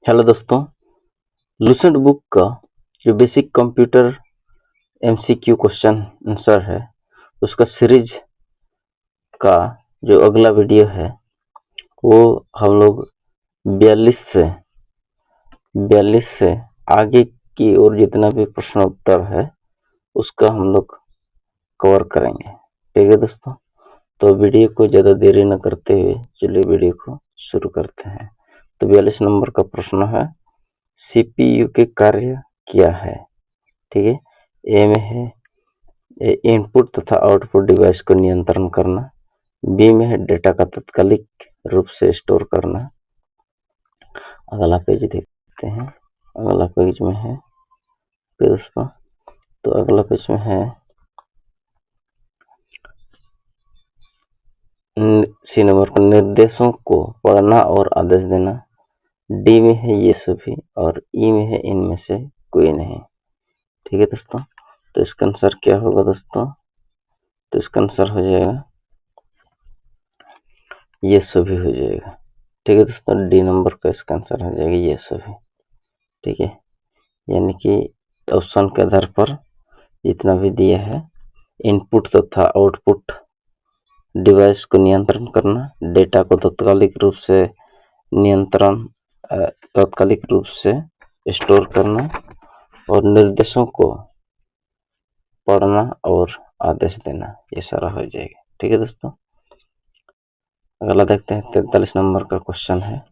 Hello दोस्तों, Lucent book का जो basic computer MCQ question answer है उसका सीरीज का जो अगला वीडियो है वो हम लोग 42 से आगे की ओर जितना भी प्रश्न उत्तर है उसका हम लोग कवर करेंगे। ठीक है दोस्तों, तो वीडियो को ज़्यादा देरी न करते हुए चलिए वीडियो को शुरू करते हैं। तो 42 नंबर का प्रश्न है, सीपीयू के कार्य क्या है। ठीक है, ए में है इनपुट तथा आउटपुट डिवाइस को नियंत्रण करना, बी में है डेटा का तात्कालिक रूप से स्टोर करना। अगला पेज देखते हैं, अगला पेज में है दोस्तों, तो अगला पेज में है सी नंबर पर निर्देशों को पढ़ना और आदेश देना, डी में है ये सभी और ई में है इनमें से कोई नहीं। ठीक है दोस्तों, तो इसका आंसर क्या होगा दोस्तों, तो इसका आंसर हो जाएगा ये सभी हो जाएगा। ठीक है दोस्तों, डी नंबर का इसका आंसर हो जाएगा ये सभी। ठीक है, यानी कि ऑप्शन के आधार पर जितना भी दिया है, इनपुट तथा आउटपुट डिवाइस को नियंत्रण करना, डेटा को तात्कालिक रूप से स्टोर करना और निर्देशों को पढ़ना और आदेश देना, ये सारा हो जाएगा। ठीक है दोस्तों, अगला देखते हैं 43 नंबर का क्वेश्चन है,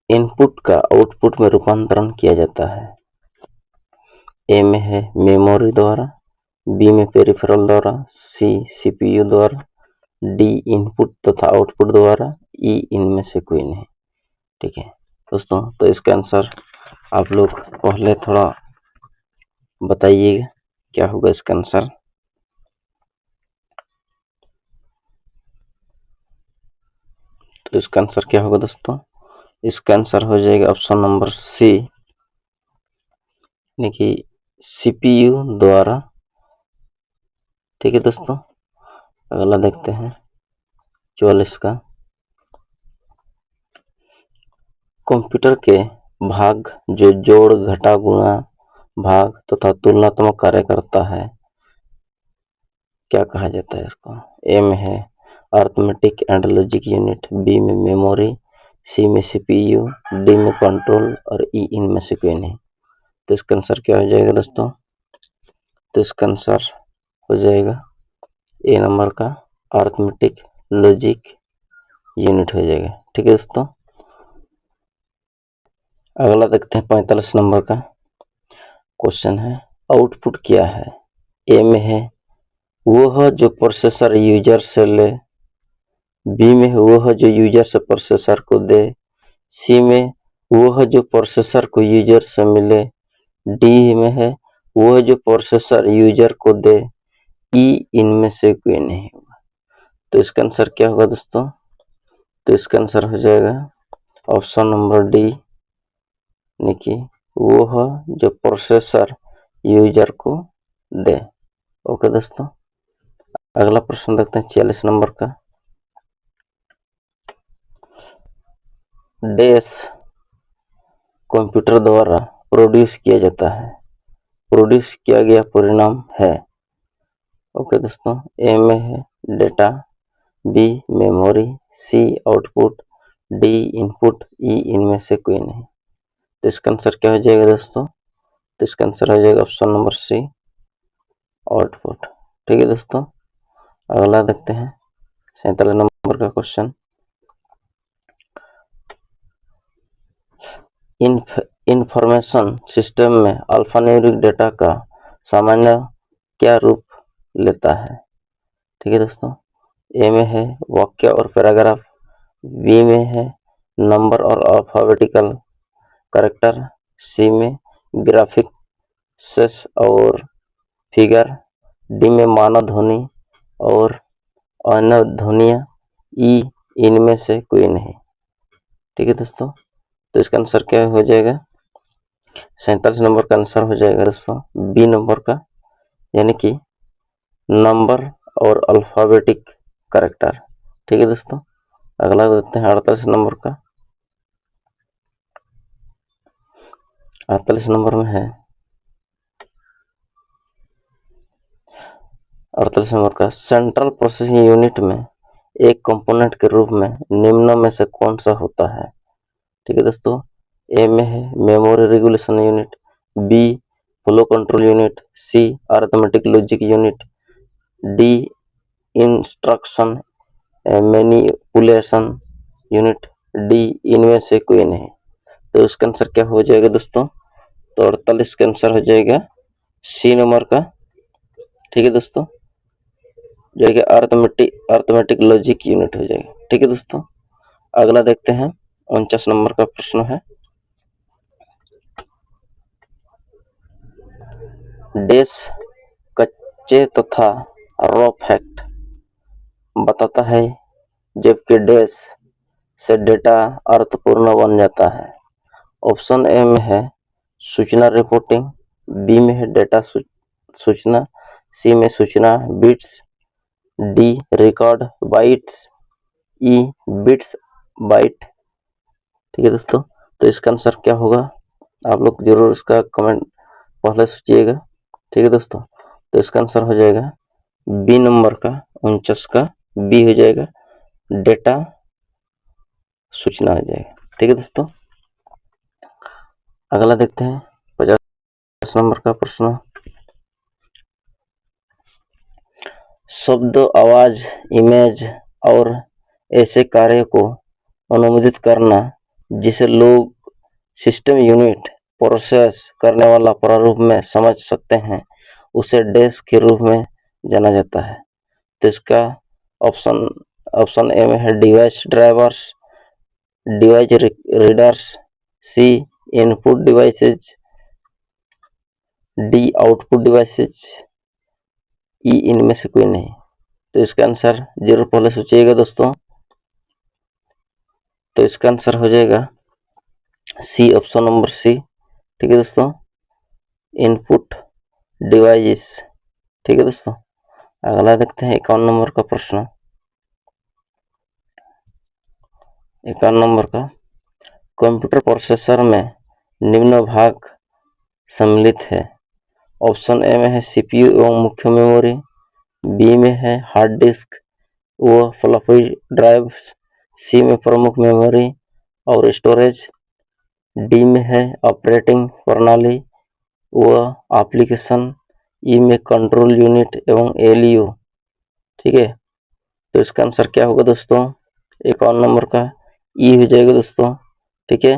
इनपुट का आउटपुट में रूपांतरण किया जाता है। ए में है मेमोरी द्वारा, बी में पेरिफेरल द्वारा, सी सीपीयू द्वारा, डी इनपुट तथा आउटपुट द्वारा, ई इनमें से कोई नहीं। ठीक है दोस्तों, तो इसका आंसर आप लोग पहले थोड़ा बताइएगा क्या होगा इसका आंसर। तो इसका आंसर क्या होगा दोस्तों, इसका आंसर हो जाएगा ऑप्शन नंबर सी, यानी कि सीपीयू द्वारा। ठीक है दोस्तों, अगला देखते हैं 44 का, कंप्यूटर के भाग जो जोड़ घटा गुणा भाग तथा तुलनात्मक कार्य करता है क्या कहा जाता है इसको। ए में है arithmetic and logic unit, B में मेमोरी, सी में सीपीयू, डी में कंट्रोल और ई इनमें से कोई नहीं। तो इसका आंसर क्या हो जाएगा दोस्तों, तो इसका आंसर हो जाएगा ए नंबर का अरिथमेटिक लॉजिक यूनिट हो जाएगा। ठीक है दोस्तों, अगला देखते हैं 45 नंबर का क्वेश्चन है, आउटपुट क्या है। ए में है वह जो प्रोसेसर यूजर से ले, बी में वह जो यूजर से प्रोसेसर को दे, सी में वह जो प्रोसेसर को यूजर से मिले, डी में है वह जो प्रोसेसर यूजर को दे, ई इनमें से कोई नहीं होगा। तो इसका आंसर क्या होगा दोस्तों, तो इसका आंसर हो जाएगा ऑप्शन नंबर डी, यानी कि वह जो प्रोसेसर यूजर को दे। ओके दोस्तों, अगला प्रश्न देखते हैं 46 नंबर का, डैश कंप्यूटर द्वारा प्रोड्यूस किया जाता है, प्रोड्यूस किया गया परिणाम है। ओके दोस्तों, ए में है डेटा, बी मेमोरी, सी आउटपुट, डी इनपुट, ई इनमें से कोई नहीं। तो इसका आंसर क्या हो जाएगा दोस्तों, तो इसका आंसर हो जाएगा ऑप्शन नंबर सी आउटपुट। ठीक है दोस्तों, अगला देखते हैं 47 नंबर का क्वेश्चन, इंफॉर्मेशन सिस्टम में अल्फान्यूमेरिक डेटा का सामान्य क्या रूप लेता है। ठीक है दोस्तों, ए में है वाक्य और पैराग्राफ, बी में है नंबर और अल्फाबेटिकल कैरेक्टर, सी में ग्राफिक्स और फिगर, डी में मानव ध्वनि और अन्य ध्वनियाँ, ई इनमें से कोई नहीं। ठीक है दोस्तों, तो इसका आंसर क्या हो जाएगा, 47 नंबर का आंसर हो जाएगा दोस्तों बी नंबर का, यानी कि नंबर और अल्फ़ाबेटिक कैरेक्टर। ठीक है दोस्तों, अगला देखते हैं 48 नंबर का। 48 नंबर में है 48 नंबर का, सेंट्रल प्रोसेसिंग यूनिट में एक कंपोनेंट के रूप में निम्नों में से कौन सा होता है। ठीक है दोस्तों, ए में है memory regulation unit, B flow control unit, C arithmetic logic unit, D instruction manipulation unit, D इनमें से कोई नहीं। तो इसका आंसर क्या हो जाएगा दोस्तों, तो 48 का आंसर हो जाएगा सी नंबर का। ठीक है दोस्तों, जो कि अरिथमेटिक लॉजिक यूनिट हो जाएगा। ठीक है दोस्तों, अगला देखते हैं 49 नंबर का प्रश्न है, डैश कच्चे तथा रॉ फैक्ट बताता है जबकि डैश से डेटा अर्थपूर्ण बन जाता है। ऑप्शन ए में है सूचना रिपोर्टिंग, बी में है डेटा सूचना, सी में सूचना बिट्स, डी रिकॉर्ड बाइट्स, ई बिट्स बाइट। ठीक है दोस्तों, तो इसका आंसर क्या होगा, आप लोग जरूर इसका कमेंट पहले सोचिएगा। ठीक है दोस्तों, तो इसका आंसर हो जाएगा बी नंबर का 49 का, बी हो जाएगा, डेटा सूचना हो जाएगा। ठीक है दोस्तों, अगला देखते हैं 50 नंबर का प्रश्न, शब्द, आवाज, इमेज और ऐसे कार्य को अनुमोदित करना जिसे लोग सिस्टम यूनिट प्रोसेस करने वाला प्रारूप में समझ सकते हैं, उसे डैश के रूप में जाना जाता है। तो इसका ऑप्शन ए में है device drivers, device readers, C input devices, D output devices, E इनमें से कोई नहीं। तो इसका आंसर जरूर पहले सोचिएगा दोस्तों। तो इसका आंसर हो जाएगा सी, ऑप्शन नंबर सी। ठीक है दोस्तों, इनपुट डिवाइस। ठीक है दोस्तों, अगला देखते हैं 51 नंबर का प्रश्न। 51 नंबर का, कंप्यूटर प्रोसेसर में निम्न भाग सम्मिलित है। ऑप्शन ए में है सीपीयू एवं मुख्य मेमोरी, बी में है हार्ड डिस्क व फ्लॉपी ड्राइव, सी में प्रमुख मेमोरी और स्टोरेज, डी में है ऑपरेटिंग प्रणाली व एप्लीकेशन, ई में कंट्रोल यूनिट एवं एलयू। ठीक है, तो इसका आंसर क्या होगा दोस्तों, 51 नंबर का ई हो जाएगा दोस्तों। ठीक है,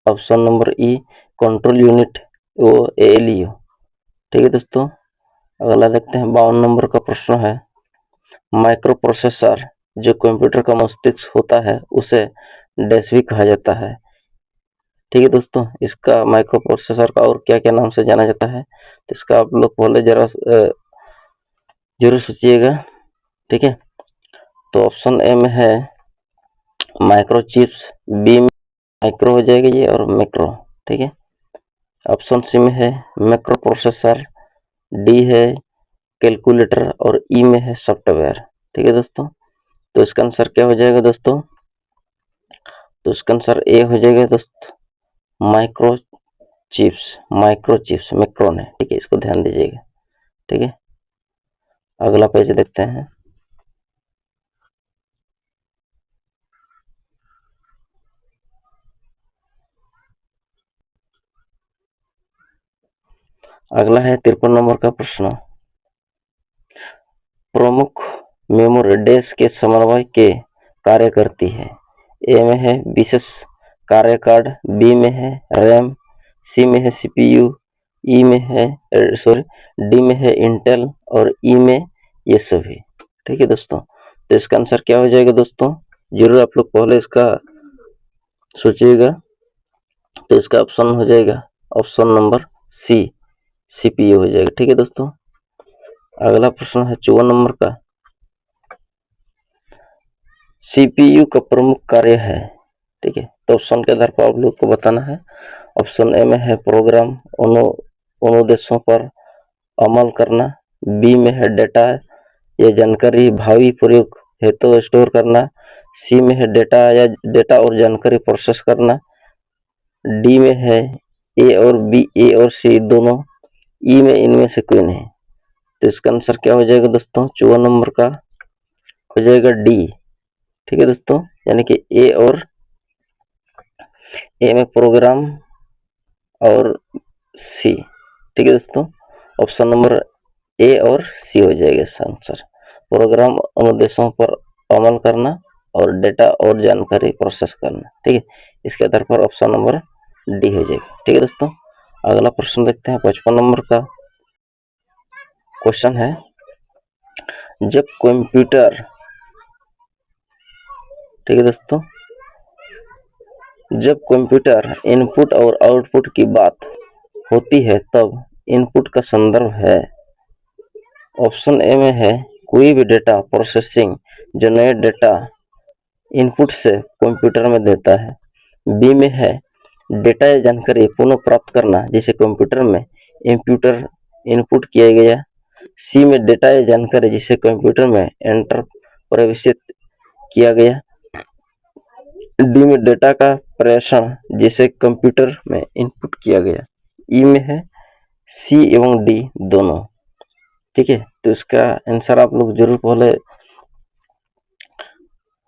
ऑप्शन नंबर ई कंट्रोल यूनिट वो एएलयू। ठीक है दोस्तों, अगला देखते हैं 52 नंबर का प्रश्न है, माइक्रो प्रोसेसर जो कंप्यूटर का मस्तिष्क होता है उसे डैश भी कहा जाता है। ठीक है दोस्तों, इसका माइक्रो प्रोसेसर का और क्या क्या नाम से जाना जाता है, तो इसका आप लोग पहले जरा जरूर सोचिएगा। ठीक है, तो ऑप्शन ए में है माइक्रो चिप्स, बी में माइक्रो हो जाएगा ये और मैक्रो। ठीक है, ऑप्शन सी में है मैक्रो प्रोसेसर, डी है कैलकुलेटर और ई में है सॉफ्टवेयर। ठीक है दोस्तों, तो इसका आंसर क्या हो जाएगा दोस्तों, तो इसका आंसर ए हो जाएगा दोस्तों, माइक्रो चिप्स मैक्रो है। ठीक है, इसको ध्यान दीजिएगा। ठीक है, अगला पेज देखते हैं। अगला है 53 नंबर का प्रश्न, प्रमुख मेमोरी डैश के समन्वय के कार्य करती है। ए में है विशेष कार्य कार्ड, बी में है रैम, सी में है सीपीयू, ई में है डी में है इंटेल और ई में ये सभी। ठीक है दोस्तों, तो इसका आंसर क्या हो जाएगा दोस्तों, जरूर आप लोग पहले इसका सोचिएगा। तो इसका ऑप्शन हो जाएगा ऑप्शन नंबर सी, सीपीयू हो जाएगा। ठीक है दोस्तों, अगला प्रश्न है 54 नंबर का, सीपीयू का प्रमुख कार्य है। ठीक है, तो ऑप्शन के आधार पर आप लोग को बताना है। ऑप्शन ए में है प्रोग्राम अनुदेशों पर अमल करना, बी में है डेटा या जानकारी भावी प्रयोग हेतु स्टोर करना, सी में है डेटा और जानकारी प्रोसेस करना, डी में है ए और सी दोनों, ई में इनमें से कोई नहीं। तो इसका आंसर क्या हो जाएगा दोस्तों? 54 नंबर का हो जाएगा डी। ठीक है दोस्तों, यानी कि ए में प्रोग्राम और सी। ठीक है दोस्तों, ऑप्शन नंबर ए और सी हो जाएगा इसका आंसर। प्रोग्राम अनुदेशों पर अमल करना और डेटा और जानकारी प्रोसेस करना। ठीक है, इसके आधार पर ऑप्शन नंबर डी हो जाएगा। ठीक है दोस्तों, अगला प्रश्न देखते हैं 55 नंबर का क्वेश्चन है, जब कंप्यूटर, ठीक है दोस्तों, जब कंप्यूटर इनपुट और आउटपुट की बात होती है तब इनपुट का संदर्भ है। ऑप्शन ए में है कोई भी डेटा प्रोसेसिंग जो नए डेटा इनपुट से कंप्यूटर में देता है। बी में है डेटा या जानकारी पुनः प्राप्त करना जिसे कंप्यूटर में इनपुट किया गया। सी में डेटा या जानकारी जिसे कंप्यूटर में एंटर प्रवेशित किया गया। डी में डेटा का प्रेषण जिसे कंप्यूटर में इनपुट किया गया। ई में है सी एवं डी दोनों। ठीक है, तो इसका आंसर आप लोग जरूर पहले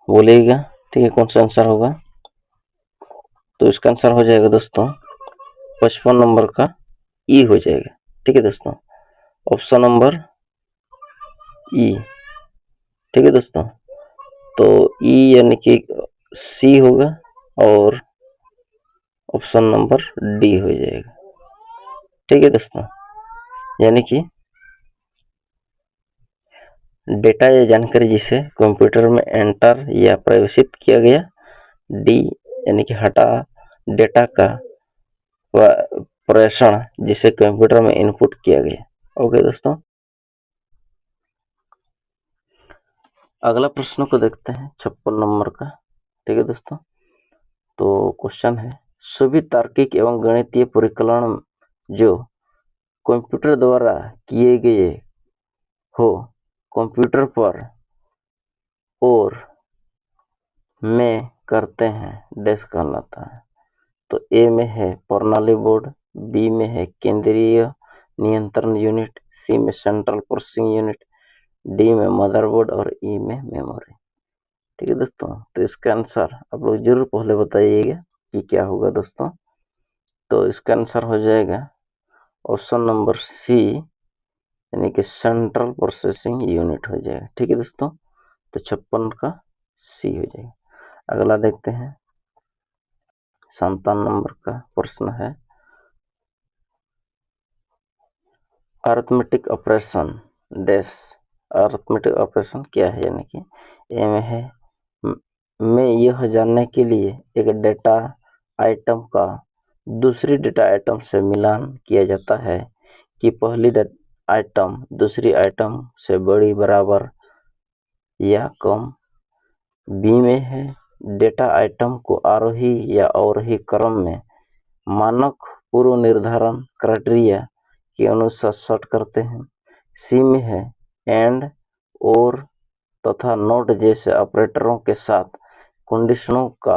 बोलिएगा। ठीक है, कौन सा आंसर होगा? तो इसका आंसर हो जाएगा दोस्तों 55 नंबर का ई हो जाएगा। ठीक है दोस्तों, ऑप्शन नंबर ई। ठीक है दोस्तों, तो ई यानी कि सी होगा और ऑप्शन नंबर डी हो जाएगा। ठीक है दोस्तों, यानी कि डेटा या जानकारी जिसे कंप्यूटर में एंटर या प्रवेशित किया गया। डी यानी कि हटा डेटा का प्रेषण जिसे कंप्यूटर में इनपुट किया गया। ओके दोस्तों, अगला प्रश्न को देखते हैं 56 नंबर का। ठीक है दोस्तों, तो क्वेश्चन है, सभी तार्किक एवं गणितीय परिकलन जो कंप्यूटर द्वारा किए गए हो कंप्यूटर पर और में करते हैं डैश कहलाता है। तो ए में है प्रणाली बोर्ड, बी में है केंद्रीय नियंत्रण यूनिट, सी में सेंट्रल प्रोसेसिंग यूनिट, डी में मदरबोर्ड और ई में मेमोरी। ठीक है दोस्तों, तो इसका आंसर आप लोग जरूर पहले बताइएगा कि क्या होगा दोस्तों। तो इसका आंसर हो जाएगा ऑप्शन नंबर सी, यानी कि सेंट्रल प्रोसेसिंग यूनिट हो जाएगा। ठीक है दोस्तों, तो 56 का सी हो जाएगा। अगला देखते हैं 57 नंबर का प्रश्न है, arithmetic operation dash. Arithmetic operation क्या है? यानी कि ए में है में यह जानने के लिए एक डेटा आइटम का दूसरी डेटा आइटम से मिलान किया जाता है कि पहली आइटम दूसरी आइटम से बड़ी, बराबर या कम। बी में है डेटा आइटम को आरोही या अवरोही क्रम में मानक पूर्व निर्धारण क्राइटेरिया के अनुसार सॉर्ट करते हैं। सी में है एंड, और तथा नॉट जैसे ऑपरेटरों के साथ कंडीशनों का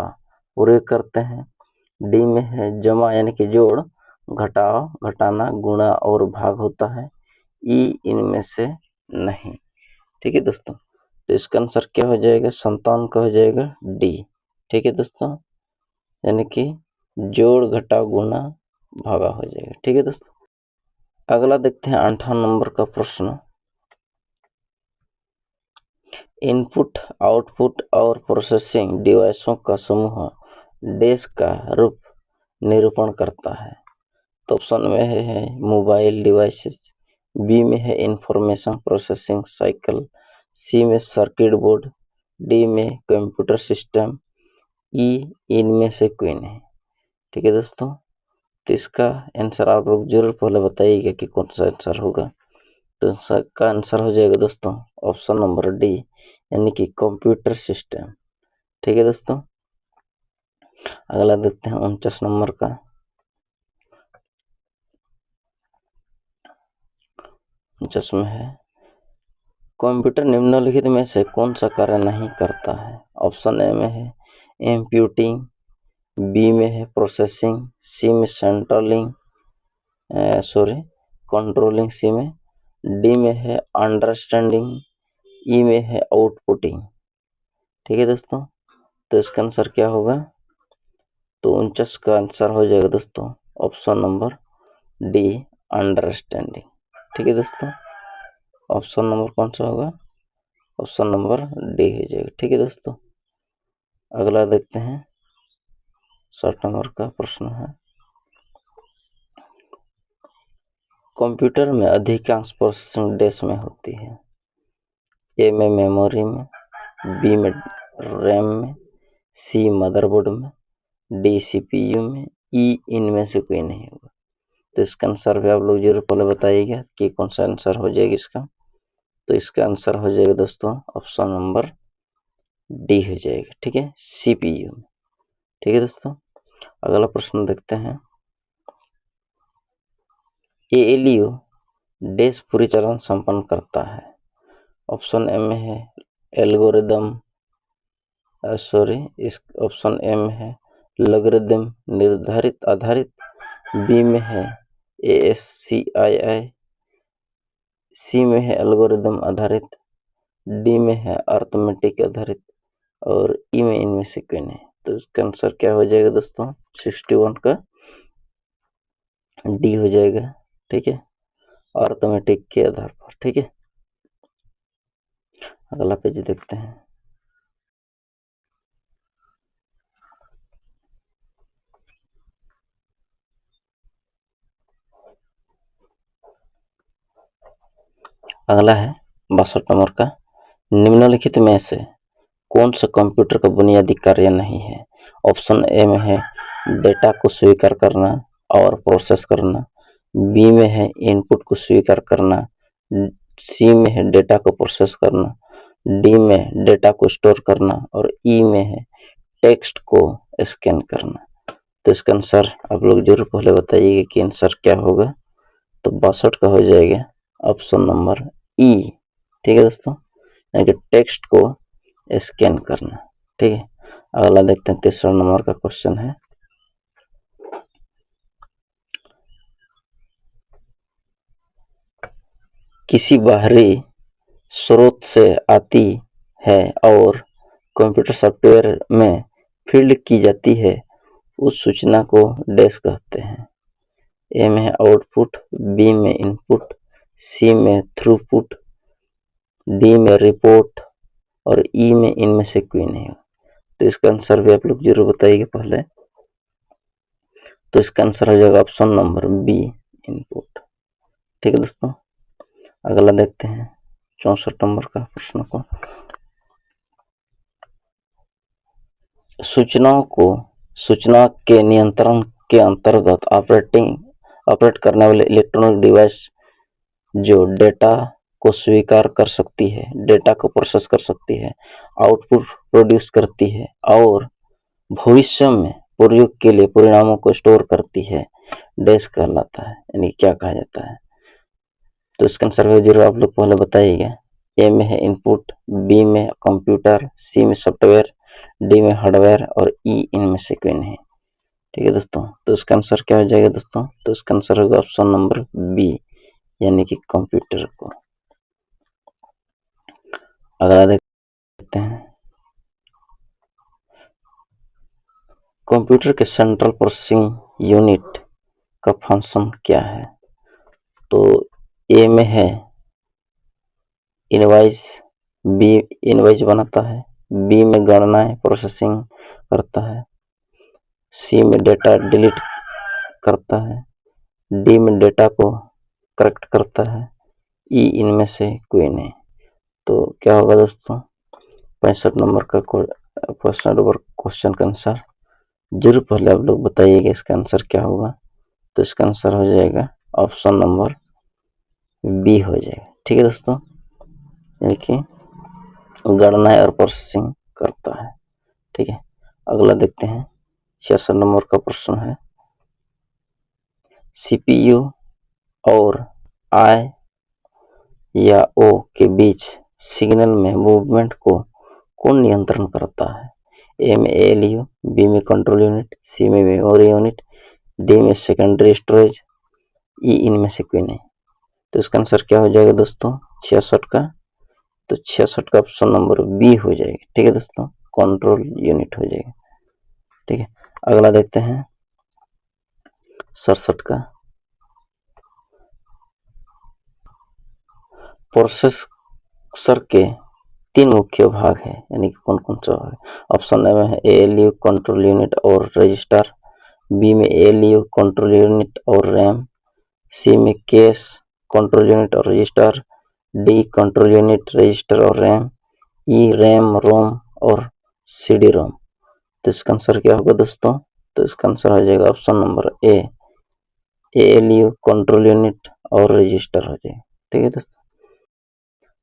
प्रयोग करते हैं। डी में है जमा यानी कि जोड़, घटाव, घटाना, गुणा और भाग होता है। ई इनमें से नहीं। ठीक है दोस्तों, तो इसका आंसर क्या हो जाएगा? 57 का हो जाएगा डी। ठीक है दोस्तों, यानी कि जोड़, घटाव, गुणा, भागा हो जाएगा। ठीक है दोस्तों, अगला देखते हैं 58 नंबर का प्रश्न, इनपुट, आउटपुट और प्रोसेसिंग डिवाइसों का समूह डैश का रूप निरूपण करता है। तो ऑप्शन में है मोबाइल डिवाइसेस, बी में है इंफॉर्मेशन प्रोसेसिंग साइकिल, सी में सर्किट बोर्ड, डी में कंप्यूटर सिस्टम, ई इनमें से कोई नहीं। ठीक है दोस्तों, तो इसका आंसर आप लोग जरूर पहले बताइएगा कि कौन सा आंसर होगा। तो इसका आंसर हो जाएगा दोस्तों ऑप्शन नंबर डी, यानी कि कंप्यूटर सिस्टम। ठीक है दोस्तों, अगला देखते हैं 49 नंबर का, 49 में है, कंप्यूटर निम्नलिखित में से कौन सा कार्य नहीं करता है? ऑप्शन ए में है इम्प्यूटिंग, बी में है प्रोसेसिंग, सी में सेंट्रलिंग कंट्रोलिंग, सी में, डी में है अंडरस्टैंडिंग, ई में है आउटपुटिंग। ठीक है दोस्तों, तो इसका आंसर क्या होगा? तो 49 का आंसर हो जाएगा दोस्तों ऑप्शन नंबर डी, अंडरस्टैंडिंग। ठीक है दोस्तों, ऑप्शन नंबर कौन सा होगा? ऑप्शन नंबर डी हो जाएगा। ठीक है दोस्तों, अगला देखते हैं। 60 नंबर का प्रश्न है, कंप्यूटर में अधिकांश प्रोसेसिंग डैश में होती है? ए में मेमोरी में, बी में रैम में, सी मदरबोर्ड में, डी सीपीयू में, ई इनमें से कोई नहीं होगा। तो इसका आंसर भी आप लोग जरूर पहले बताइएगा कि कौन सा आंसर हो जाएगा इसका। तो इसका आंसर हो जाएगा दोस्तों ऑप्शन नंबर डी हो जाएगा। ठीक है, सीपीयू में। ठीक है दोस्तों, अगला प्रश्न देखते हैं। एएलयू डैश पूरी चरण संपन्न करता है? ऑप्शन ए में है एल्गोरिदम, इस ऑप्शन ए में है लॉगरिदम निर्धारित आधारित, बी में है ASCII, सी में है एल्गोरिदम आधारित, डी में है अर्थमेटिक आधारित और ई में इनमें से कोई नहीं। तो इसका आंसर क्या हो जाएगा दोस्तों? 61 का डी हो जाएगा। ठीक है, अर्थमेटिक के आधार पर। ठीक है, अगला पेज देखते हैं। अगला है 62 नंबर का, निम्नलिखित में से कौन सा कंप्यूटर का बुनियादी कार्य नहीं है? ऑप्शन ए में है डेटा को स्वीकार करना और प्रोसेस करना, बी में है इनपुट को स्वीकार करना, सी में है डेटा को प्रोसेस करना, डी में डेटा को स्टोर करना और ई में है टेक्स्ट को स्कैन करना। तो इसका आंसर आप लोग जरूर पहले बताइएगा कि आंसर क्या होगा। तो 62 का हो जाएगा ऑप्शन नंबर ई। ठीक है दोस्तों, यानी कि टेक्स्ट को स्कैन करना। ठीक है, अगला देखते हैं। 3 नंबर का क्वेश्चन है, किसी बाहरी स्रोत से आती है और कंप्यूटर सॉफ्टवेयर में फीड की जाती है, उस सूचना को डैश कहते हैं? ए में है आउटपुट, बी में इनपुट, सी में थ्रूपुट, डी में रिपोर्ट और ई में इनमें से कोई नहीं हो। तो इसका आंसर भी आप लोग जरूर बताइएगा पहले। तो इसका आंसर हो जाएगा ऑप्शन नंबर बी, इनपुट। ठीक है दोस्तों, अगला देखते हैं 64 नंबर का प्रश्न को। सूचना के नियंत्रण के अंतर्गत ऑपरेट करने वाले इलेक्ट्रॉनिक डिवाइस जो डेटा को स्वीकार कर सकती है, डेटा को प्रोसेस कर सकती है, आउटपुट प्रोड्यूस करती है और भविष्य में प्रयोग के लिए परिणामों को स्टोर करती है, डैश कहलाता है, यानी क्या कहा जाता है? तो इसका आंसर जरूर आप लोग पहले बताइएगा। ए में है इनपुट, बी में कंप्यूटर, सी में सॉफ्टवेयर, डी में हार्डवेयर और ई इनमें से कोई नहीं। ठीक है दोस्तों, तो इसका आंसर क्या हो जाएगा दोस्तों? तो इसका आंसर होगा ऑप्शन नंबर बी, यानी कि कंप्यूटर को। अगला देखते हैं, कंप्यूटर के सेंट्रल प्रोसेसिंग यूनिट का फंक्शन क्या है? तो ए में है इनवॉइस, बी इनवॉइस बनाता है, बी में गणनाएं प्रोसेसिंग करता है, सी में डेटा डिलीट करता है, डी में डेटा को करेक्ट करता है, ई इनमें से कोई नहीं। तो क्या होगा दोस्तों? 65 नंबर का क्वेश्चन का आंसर जरूर पहले आप लोग बताइएगा इसका आंसर क्या होगा। तो इसका आंसर हो जाएगा ऑप्शन नंबर बी हो जाएगा। ठीक है दोस्तों, यानी कि गणना और प्रोसेसिंग करता है। ठीक है, अगला देखते हैं। 66 नंबर का प्रश्न है, सीपीयू और या ओ के बीच सिग्नल में मूवमेंट को कौन नियंत्रण करता है? ए में एएलयू, बी में कंट्रोल यूनिट, सी में मेमोरी यूनिट, डी में सेकेंडरी स्टोरेज, ई इनमें से कोई नहीं। तो इसका आंसर क्या हो जाएगा दोस्तों 66 का? तो 66 का ऑप्शन नंबर बी हो जाएगा। ठीक है दोस्तों, कंट्रोल यूनिट हो जाएगा। ठीक है, अगला देखते हैं 67 का। प्रोसेसर के 3 मुख्य भाग है, यानी कि कौन कौन सा भाग है? ऑप्शन ए में है एएलयू, कंट्रोल यूनिट और रजिस्टर, बी में एएलयू, कंट्रोल यूनिट और रैम, सी में कैश, कंट्रोल यूनिट और register, D control unit, register और रैम, ई रैम, रोम और सीडी रोम। तो इसका आंसर क्या होगा दोस्तों? तो इसका आंसर हो जाएगा option number A, ALU, control unit और रजिस्टर हो जाएगा। ठीक है दोस्तों,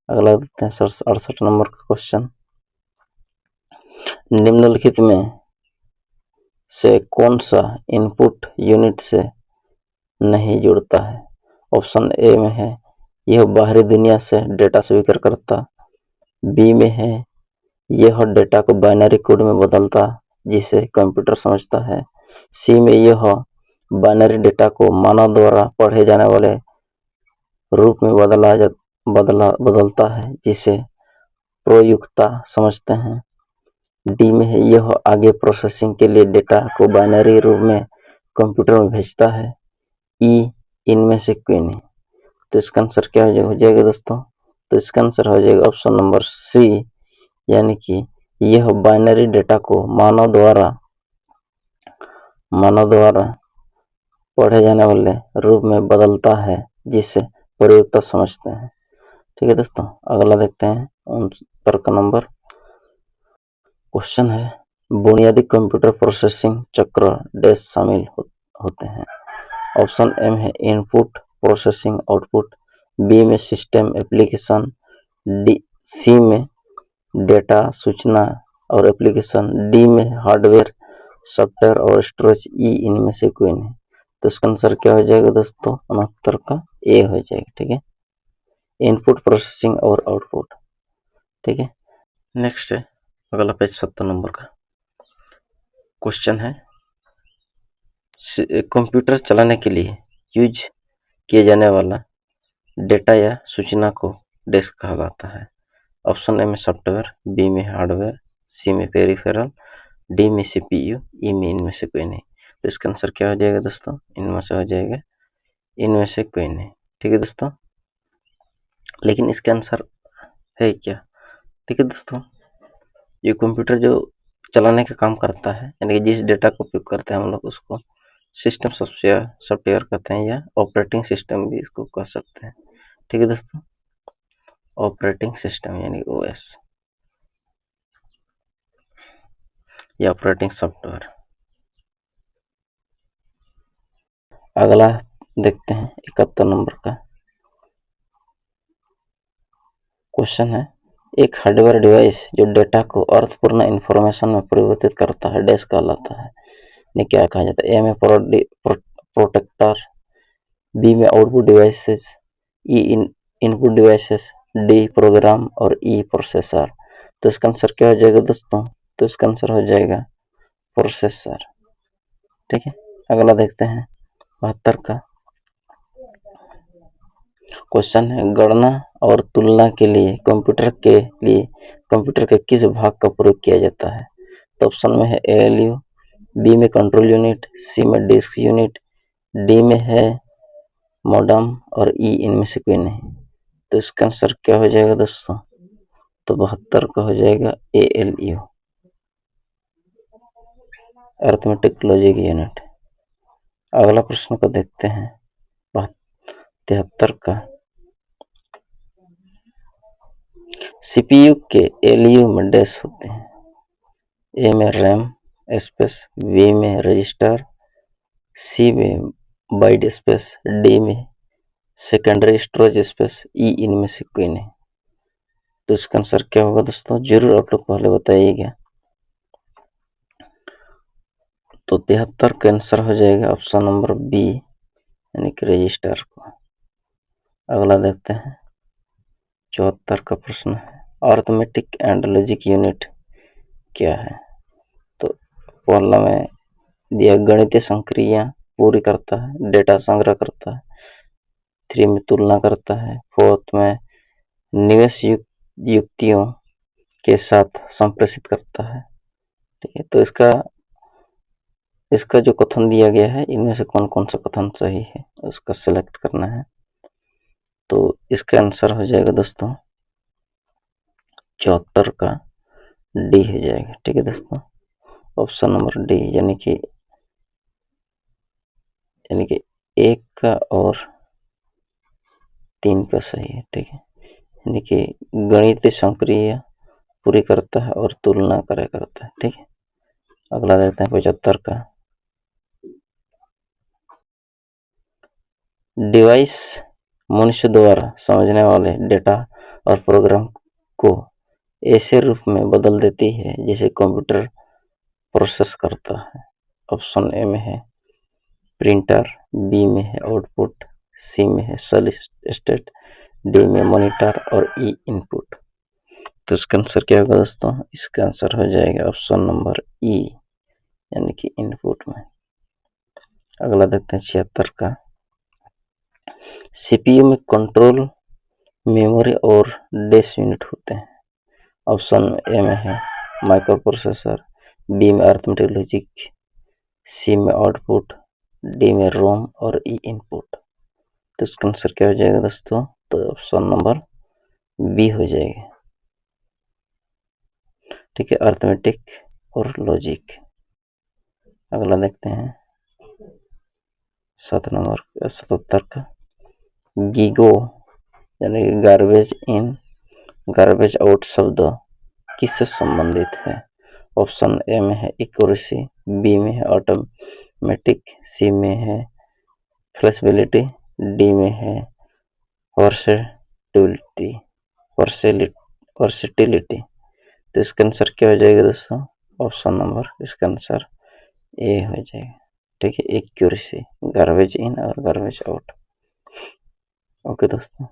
अगला देखते हैं 68 नंबर का क्वेश्चन। निम्नलिखित में से कौन सा इनपुट यूनिट से नहीं जुड़ता है? ऑप्शन ए में है यह बाहरी दुनिया से डेटा स्वीकार करता, बी में है यह डेटा को बाइनरी कोड में बदलता जिसे कंप्यूटर समझता है, सी में यह बाइनरी डेटा को मानव द्वारा पढ़े जाने वाले रूप में बदलता है जिसे प्रयोक्ता समझते हैं, डी में है यह आगे प्रोसेसिंग के लिए डेटा को बाइनरी रूप में कंप्यूटर में भेजता है, ई इनमें से कोई नहीं। तो इसका आंसर क्या हो जाएगा दोस्तों? तो इसका आंसर हो जाएगा ऑप्शन नंबर सी, यानी कि यह बाइनरी डेटा को मानव द्वारा पढ़े जाने वाले रूप में बदलता है जिसे प्रयोक्ता समझते हैं। ठीक है दोस्तों, अगला देखते हैं 69 नंबर क्वेश्चन है बुनियादी कंप्यूटर प्रोसेसिंग चक्र डैश शामिल होते हैं। ऑप्शन ए है इनपुट, प्रोसेसिंग, आउटपुट, बी में सिस्टम एप्लीकेशन, डी सी में डेटा, सूचना और एप्लीकेशन, डी में हार्डवेयर, सॉफ्टवेयर और स्टोरेज, ई इनमें से कोई नहीं। तो इसका आंसर क्या हो जाएगा दोस्तों? 69 का ए हो जाएगा। ठीक है, इनपुट, प्रोसेसिंग और आउटपुट। ठीक है, नेक्स्ट है अगला पेज 70 नंबर का क्वेश्चन है कंप्यूटर चलाने के लिए यूज किए जाने वाला डेटा या सूचना को डेस्क कहा जाता है। ऑप्शन ए में सॉफ्टवेयर, बी में हार्डवेयर, सी में पेरिफेरल, डी में सीपीयू, ई में इनमें से कोई नहीं। तो इसका आंसर क्या हो जाएगा दोस्तों? इनमें से हो जाएगा इनमें से कोई नहीं। ठीक है दोस्तों, लेकिन इसका आंसर है क्या? ठीक है दोस्तों, ये कंप्यूटर जो चलाने का काम करता है, यानी कि जिस डेटा का उपयोग करते हैं हम लोग उसको सिस्टम सॉफ्टवेयर कहते हैं या ऑपरेटिंग सिस्टम भी इसको कह सकते हैं। ठीक है दोस्तों, ऑपरेटिंग सिस्टम यानी ओएस या ऑपरेटिंग सॉफ्टवेयर। अगला देखते हैं 71 नंबर का क्वेश्चन है एक हार्डवेयर डिवाइस जो डेटा को अर्थपूर्ण इंफॉर्मेशन में परिवर्तित करता है डैश कहलाता है। ने क्या कहा जाता है? ए में प्रोटेक्टर, बी में आउटपुट डिवाइसेस, ई इनपुट डिवाइसेस, डी प्रोग्राम और ई प्रोसेसर। तो इसका आंसर क्या हो जाएगा दोस्तों? तो इसका आंसर हो जाएगा प्रोसेसर। ठीक है, अगला देखते हैं 72 का क्वेश्चन है गणना और तुलना के लिए कंप्यूटर के किस भाग का प्रयोग किया जाता है? तो ऑप्शन में है एएलयू, बी में कंट्रोल यूनिट, सी में डिस्क यूनिट, डी में है मॉडम और ई इनमें से कोई नहीं। तो इसका आंसर क्या हो जाएगा दोस्तों? तो 72 का हो जाएगा एएलयू, अर्थमेटिक लॉजिक यूनिट। अगला प्रश्न को देखते हैं 73 का सीपीयू के एलयू में डैश होते हैं। ए में रैम स्पेस, बी में रजिस्टर, सी में बाइट स्पेस, डी में सेकेंडरी स्टोरेज स्पेस, ई इनमें से कोई नहीं। तो इसका आंसर क्या होगा दोस्तों? जरूर आप लोग पहले बताइएगा। तो 73 का आंसर हो जाएगा ऑप्शन नंबर बी, यानी कि रजिस्टर को। अगला देखते हैं 74 का प्रश्न है, अर्थमेटिक एंड लॉजिक यूनिट क्या है? तो पहला में दिया गणितीय संक्रिया पूरी करता है, डेटा संग्रह करता है, 3 में तुलना करता है, 4th में निवेश युक्तियों के साथ संप्रेषित करता है। ठीक है, तो इसका जो कथन दिया गया है, इनमें से कौन कौन सा कथन सही है उसका सिलेक्ट करना है। तो इसका आंसर हो जाएगा दोस्तों 74 का डी हो जाएगा। ठीक है दोस्तों, ऑप्शन नंबर डी यानी कि 1 का और 3 का सही है। ठीक है, यानी कि गणितीय संक्रिया पूरी करता है और तुलना करता है। ठीक है, अगला देखते हैं 75 का। डिवाइस मनुष्य द्वारा समझने वाले डेटा और प्रोग्राम को ऐसे रूप में बदल देती है जिसे कंप्यूटर प्रोसेस करता है। ऑप्शन ए में है प्रिंटर, बी में है आउटपुट, सी में है सॉलिड स्टेट, डी में मॉनिटर और ई इनपुट। तो इसका आंसर क्या होगा दोस्तों? इसका आंसर हो जाएगा ऑप्शन नंबर ई यानी कि इनपुट में। अगला देखते हैं 76 का। सीपीयू में कंट्रोल, मेमोरी और डेस यूनिट होते हैं। ऑप्शन ए में है माइक्रो प्रोसेसर, बी में अरिथमेटिक लॉजिक, सी में आउटपुट, डी में रोम और ई इनपुट। तो इसका आंसर क्या हो जाएगा दोस्तों? तो ऑप्शन नंबर बी हो जाएगा। ठीक है, अरिथमेटिक और लॉजिक। अगला देखते हैं 77 का। गीगो यानी गार्बेज इन गार्बेज आउट शब्द किससे संबंधित है? ऑप्शन ए में है एक्यूरेसी, बी में है ऑटोमेटिक, सी में है फ्लेक्सिबिलिटी, डी में है वर्सेटिलिटी वर्सेटिलिटी। तो इसका आंसर क्या हो जाएगा दोस्तों? ऑप्शन नंबर इसका आंसर ए हो जाएगा। ठीक है, एक्यूरेसी, गार्बेज इन और गार्बेज आउट। ओके दोस्तों।